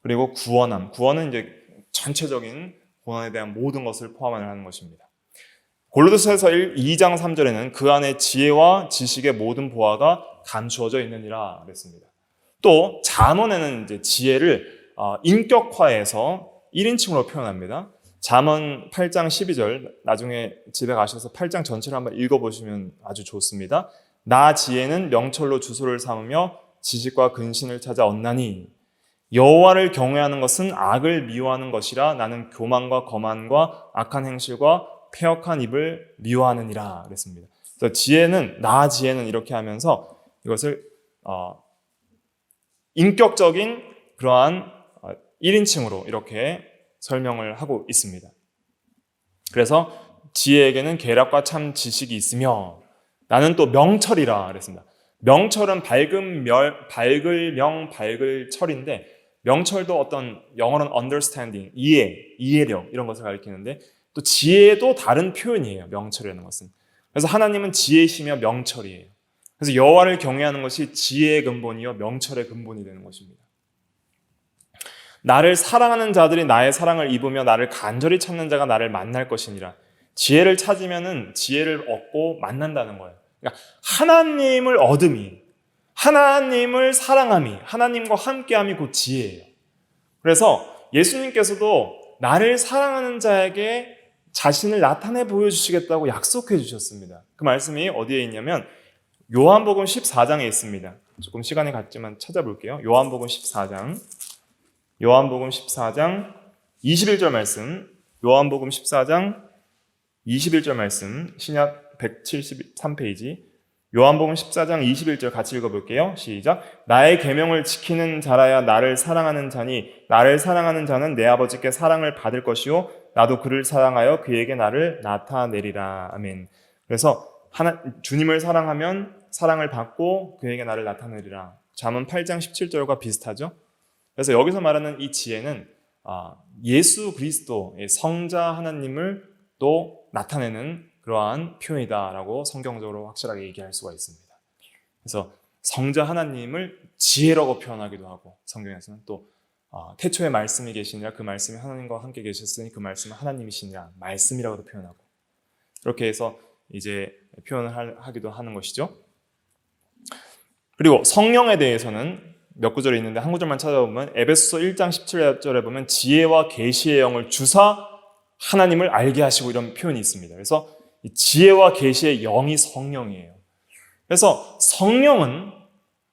그리고 구원함, 구원은 이제 전체적인 고난에 대한 모든 것을 포함하는 것입니다. 골로새서 2장 3절에는 그 안에 지혜와 지식의 모든 보화가 감추어져 있느니라 그랬습니다. 또 잠언에는 이제 지혜를 인격화해서 1인칭으로 표현합니다. 잠언 8장 12절, 나중에 집에 가셔서 8장 전체를 한번 읽어보시면 아주 좋습니다. 나 지혜는 명철로 주소를 삼으며 지식과 근신을 찾아 얻나니 여호와를 경외하는 것은 악을 미워하는 것이라 나는 교만과 거만과 악한 행실과 패역한 입을 미워하느니라 그랬습니다. 그래서 지혜는, 나 지혜는 이렇게 하면서 이것을 인격적인 그러한 1인칭으로 이렇게 설명을 하고 있습니다. 그래서 지혜에게는 계략과 참 지식이 있으며 나는 또 명철이라 그랬습니다. 명철은 밝을 명, 밝을 철인데, 명철도 어떤 영어로는 understanding, 이해력 이런 것을 가리키는데, 또 지혜도 다른 표현이에요. 명철이라는 것은. 그래서 하나님은 지혜이시며 명철이에요. 그래서 여호와를 경외하는 것이 지혜의 근본이요 명철의 근본이 되는 것입니다. 나를 사랑하는 자들이 나의 사랑을 입으며 나를 간절히 찾는 자가 나를 만날 것이니라. 지혜를 찾으면은 지혜를 얻고 만난다는 거예요. 그러니까 하나님을 얻음이, 하나님을 사랑함이, 하나님과 함께함이 곧 지혜예요. 그래서 예수님께서도 나를 사랑하는 자에게 자신을 나타내 보여주시겠다고 약속해 주셨습니다. 그 말씀이 어디에 있냐면 요한복음 14장에 있습니다. 조금 시간이 갔지만 찾아볼게요. 요한복음 14장 21절 말씀, 요한복음 14장 21절 말씀, 신약 173페이지, 요한복음 14장 21절 같이 읽어볼게요. 시작. 나의 계명을 지키는 자라야 나를 사랑하는 자니 나를 사랑하는 자는 내 아버지께 사랑을 받을 것이요 나도 그를 사랑하여 그에게 나를 나타내리라. 아멘. 그래서 주님을 사랑하면 사랑을 받고 그에게 나를 나타내리라. 잠언 8장 17절과 비슷하죠. 그래서 여기서 말하는 이 지혜는 예수 그리스도의 성자 하나님을 또 나타내는 그러한 표현이다라고 성경적으로 확실하게 얘기할 수가 있습니다. 그래서 성자 하나님을 지혜라고 표현하기도 하고, 성경에서는 또 태초에 말씀이 계시니라 그 말씀이 하나님과 함께 계셨으니 그 말씀은 하나님이시니라 말씀이라고도 표현하고, 그렇게 해서 이제 표현을 하기도 하는 것이죠. 그리고 성령에 대해서는 몇 구절이 있는데 한 구절만 찾아보면 에베소서 1장 17절에 보면 지혜와 계시의 영을 주사 하나님을 알게 하시고 이런 표현이 있습니다. 그래서 이 지혜와 계시의 영이 성령이에요. 그래서 성령은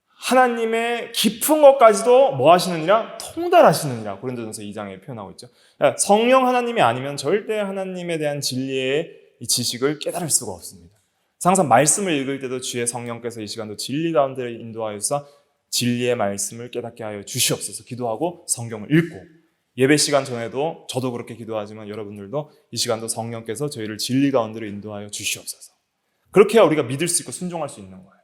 하나님의 깊은 것까지도 뭐 하시느니라? 통달하시느니라. 고린도전서 2장에 표현하고 있죠. 그러니까 성령 하나님이 아니면 절대 하나님에 대한 진리의 이 지식을 깨달을 수가 없습니다. 항상 말씀을 읽을 때도 주의 성령께서 이 시간도 진리 가운데 인도하여서 진리의 말씀을 깨닫게 하여 주시옵소서 기도하고 성경을 읽고, 예배 시간 전에도 저도 그렇게 기도하지만 여러분들도 이 시간도 성령께서 저희를 진리 가운데로 인도하여 주시옵소서. 그렇게 해야 우리가 믿을 수 있고 순종할 수 있는 거예요.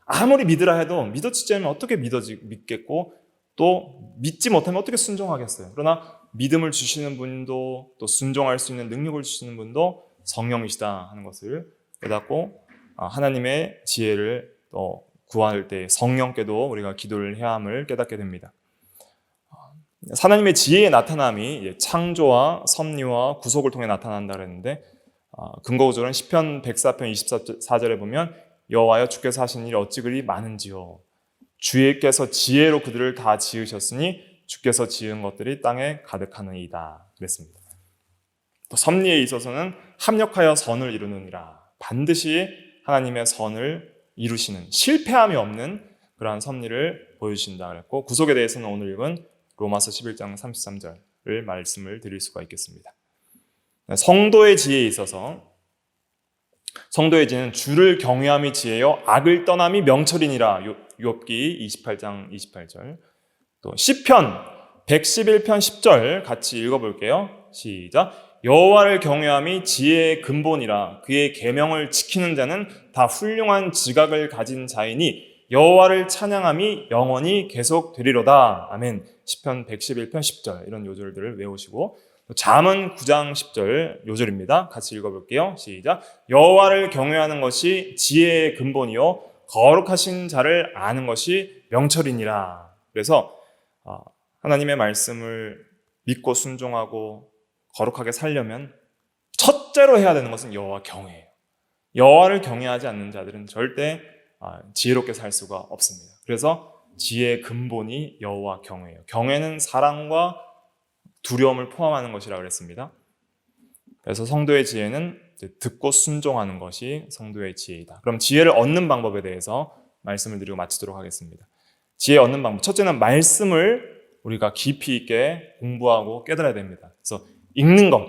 아무리 믿으라 해도 믿어지지 않으면 어떻게 믿겠고 또 믿지 못하면 어떻게 순종하겠어요. 그러나 믿음을 주시는 분도 또 순종할 수 있는 능력을 주시는 분도 성령이시다 하는 것을 깨닫고 하나님의 지혜를 또 구할 때 성령께도 우리가 기도를 해야 함을 깨닫게 됩니다. 하나님의 지혜의 나타남이 창조와 섭리와 구속을 통해 나타난다 그랬는데 근거구절은 시편 104편 24절에 보면 여호와여 주께서 하신 일이 어찌 그리 많은지요. 주께서 지혜로 그들을 다 지으셨으니 주께서 지은 것들이 땅에 가득하느니이다 그랬습니다. 또 섭리에 있어서는 합력하여 선을 이루느니라. 반드시 하나님의 선을 이루시는 실패함이 없는 그러한 섭리를 보여주신다 그랬고 구속에 대해서는 오늘 읽은 로마서 11장 33절을 말씀을 드릴 수가 있겠습니다. 성도의 지혜에 있어서 성도의 지혜는 주를 경외함이 지혜요 악을 떠남이 명철이니라. 욥기 28장 28절. 또 시편 111편 10절 같이 읽어볼게요. 시작. 여호와를 경외함이 지혜의 근본이라. 그의 계명을 지키는 자는 다 훌륭한 지각을 가진 자이니 여호와를 찬양함이 영원히 계속되리로다. 아멘. 시편 111편 10절 이런 요절들을 외우시고 잠언 9장 10절 요절입니다. 같이 읽어볼게요. 시작. 여호와를 경외하는 것이 지혜의 근본이요 거룩하신 자를 아는 것이 명철이니라. 그래서 하나님의 말씀을 믿고 순종하고 거룩하게 살려면 첫째로 해야 되는 것은 여호와 경외예요. 여호와를 경외하지 않는 자들은 절대 지혜롭게 살 수가 없습니다. 그래서 지혜의 근본이 여호와 경외예요. 경외는 사랑과 두려움을 포함하는 것이라고 그랬습니다. 그래서 성도의 지혜는 듣고 순종하는 것이 성도의 지혜이다. 그럼 지혜를 얻는 방법에 대해서 말씀을 드리고 마치도록 하겠습니다. 지혜 얻는 방법. 첫째는 말씀을 우리가 깊이 있게 공부하고 깨달아야 됩니다. 그래서 읽는 것,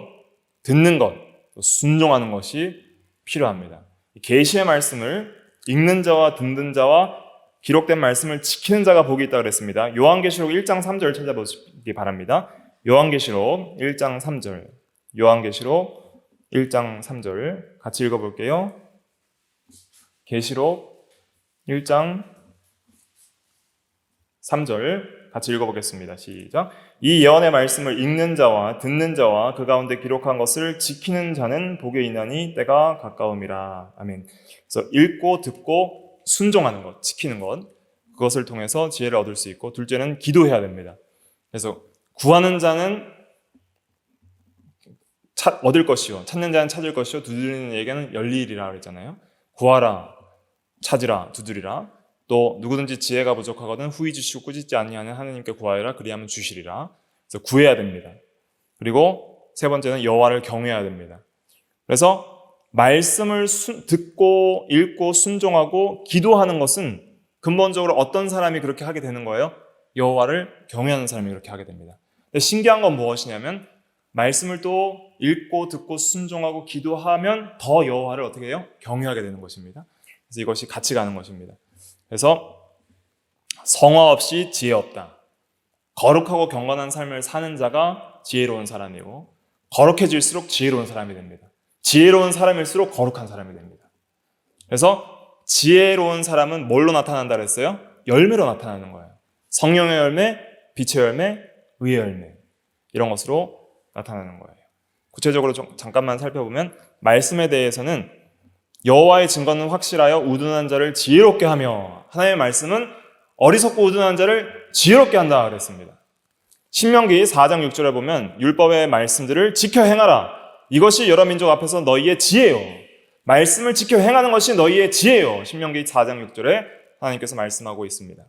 듣는 것, 또 순종하는 것이 필요합니다. 계시의 말씀을 읽는 자와 듣는 자와 기록된 말씀을 지키는 자가 복이 있다고 그랬습니다. 요한계시록 1장 3절 찾아보시기 바랍니다. 요한계시록 1장 3절. 요한계시록 1장 3절 같이 읽어볼게요. 계시록 1장 3절 같이 읽어보겠습니다. 시작. 이 예언의 말씀을 읽는 자와 듣는 자와 그 가운데 기록한 것을 지키는 자는 복이 있나니 때가 가까움이라. 아멘. 그래서 읽고 듣고 순종하는 것, 지키는 것, 그것을 통해서 지혜를 얻을 수 있고, 둘째는 기도해야 됩니다. 그래서 구하는 자는 얻을 것이요, 찾는 자는 찾을 것이요, 두드리는 이에게는 열리리라 그랬잖아요. 구하라, 찾으라, 두드리라. 또 누구든지 지혜가 부족하거든 후히 주시고 꾸짖지 아니하는 하나님께 구하여라 그리하면 주시리라. 그래서 구해야 됩니다. 그리고 세 번째는 여호와를 경외해야 됩니다. 그래서 말씀을 듣고 읽고 순종하고 기도하는 것은 근본적으로 어떤 사람이 그렇게 하게 되는 거예요? 여호와를 경외하는 사람이 그렇게 하게 됩니다. 근데 신기한 건 무엇이냐면 말씀을 또 읽고 듣고 순종하고 기도하면 더 여호와를 어떻게 해요? 경외하게 되는 것입니다. 그래서 이것이 같이 가는 것입니다. 그래서 성화 없이 지혜 없다. 거룩하고 경건한 삶을 사는 자가 지혜로운 사람이고 거룩해질수록 지혜로운 사람이 됩니다. 지혜로운 사람일수록 거룩한 사람이 됩니다. 그래서 지혜로운 사람은 뭘로 나타난다 그랬어요? 열매로 나타나는 거예요. 성령의 열매, 빛의 열매, 의의 열매 이런 것으로 나타나는 거예요. 구체적으로 잠깐만 살펴보면 말씀에 대해서는 여호와의 증거는 확실하여 우둔한 자를 지혜롭게 하며 하나님의 말씀은 어리석고 우둔한 자를 지혜롭게 한다 그랬습니다. 신명기 4장 6절에 보면 율법의 말씀들을 지켜 행하라. 이것이 여러 민족 앞에서 너희의 지혜요. 말씀을 지켜 행하는 것이 너희의 지혜요. 신명기 4장 6절에 하나님께서 말씀하고 있습니다.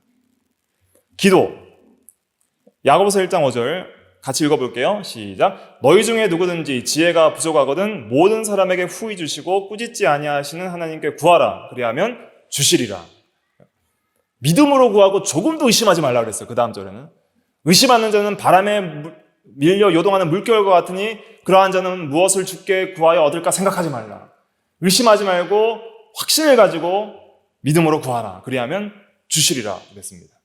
기도. 야고보서 1장 5절 같이 읽어볼게요. 시작. 너희 중에 누구든지 지혜가 부족하거든 모든 사람에게 후히 주시고 꾸짖지 아니하시는 하나님께 구하라. 그리하면 주시리라. 믿음으로 구하고 조금도 의심하지 말라 그랬어요. 그 다음 절에는 의심하는 자는 바람에 밀려 요동하는 물결과 같으니 그러한 자는 무엇을 주께 구하여 얻을까 생각하지 말라. 의심하지 말고 확신을 가지고 믿음으로 구하라. 그리하면 주시리라 그랬습니다.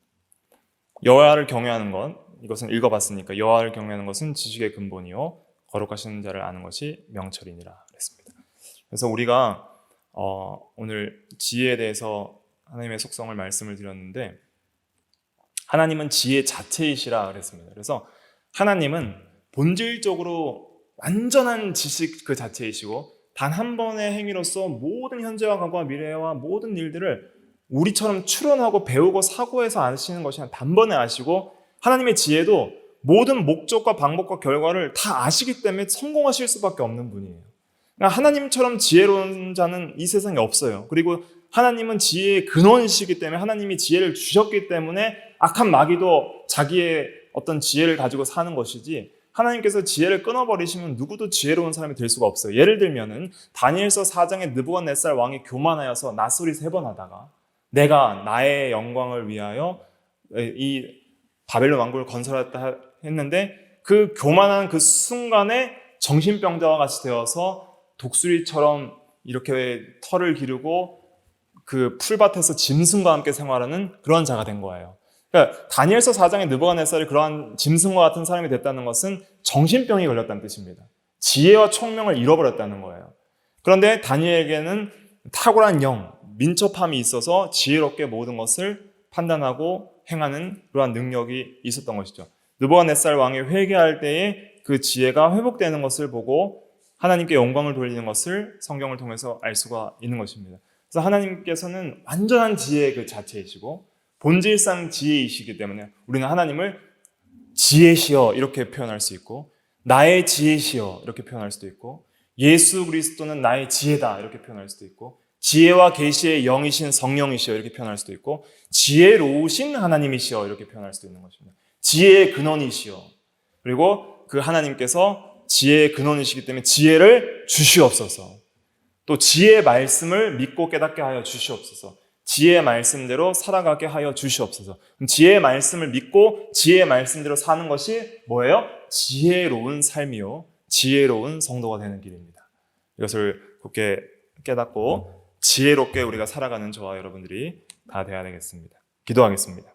여호와를 경외하는 것, 이것은 읽어봤으니까 여호와를 경외하는 것은 지식의 근본이요 거룩하신 자를 아는 것이 명철이니라 그랬습니다. 그래서 우리가 오늘 지혜에 대해서 하나님의 속성을 말씀을 드렸는데 하나님은 지혜 자체이시라 그랬습니다. 그래서 하나님은 본질적으로 완전한 지식 그 자체이시고 단 한 번의 행위로서 모든 현재와 과거와 미래와 모든 일들을 우리처럼 추론하고 배우고 사고해서 아시는 것이 아니라 단번에 아시고 하나님의 지혜도 모든 목적과 방법과 결과를 다 아시기 때문에 성공하실 수밖에 없는 분이에요. 그러니까 하나님처럼 지혜로운 자는 이 세상에 없어요. 그리고 하나님은 지혜의 근원이시기 때문에 하나님이 지혜를 주셨기 때문에 악한 마귀도 자기의 어떤 지혜를 가지고 사는 것이지 하나님께서 지혜를 끊어버리시면 누구도 지혜로운 사람이 될 수가 없어요. 예를 들면은 다니엘서 4장에 느부갓네살 왕이 교만하여서 낯소리 3번 하다가 내가 나의 영광을 위하여 이 바벨론 왕국을 건설했다 했는데 그 교만한 그 순간에 정신병자와 같이 되어서 독수리처럼 이렇게 털을 기르고 그 풀밭에서 짐승과 함께 생활하는 그런 자가 된 거예요. 그러니까 다니엘서 4장의 느부갓네살이 그러한 짐승과 같은 사람이 됐다는 것은 정신병이 걸렸다는 뜻입니다. 지혜와 총명을 잃어버렸다는 거예요. 그런데 다니엘에게는 탁월한 영, 민첩함이 있어서 지혜롭게 모든 것을 판단하고 행하는 그러한 능력이 있었던 것이죠. 느부갓네살 왕이 회개할 때에 그 지혜가 회복되는 것을 보고 하나님께 영광을 돌리는 것을 성경을 통해서 알 수가 있는 것입니다. 그래서 하나님께서는 완전한 지혜의 그 자체이시고 본질상 지혜이시기 때문에 우리는 하나님을 지혜시여 이렇게 표현할 수 있고 나의 지혜시여 이렇게 표현할 수도 있고 예수 그리스도는 나의 지혜다 이렇게 표현할 수도 있고 지혜와 계시의 영이신 성령이시여 이렇게 표현할 수도 있고 지혜로우신 하나님이시여 이렇게 표현할 수도 있는 것입니다. 지혜의 근원이시여 그리고 그 하나님께서 지혜의 근원이시기 때문에 지혜를 주시옵소서 또 지혜의 말씀을 믿고 깨닫게 하여 주시옵소서 지혜의 말씀대로 살아가게 하여 주시옵소서. 지혜의 말씀을 믿고 지혜의 말씀대로 사는 것이 뭐예요? 지혜로운 삶이요. 지혜로운 성도가 되는 길입니다. 이것을 굳게 깨닫고 지혜롭게 우리가 살아가는 저와 여러분들이 다 되어야 되겠습니다. 기도하겠습니다.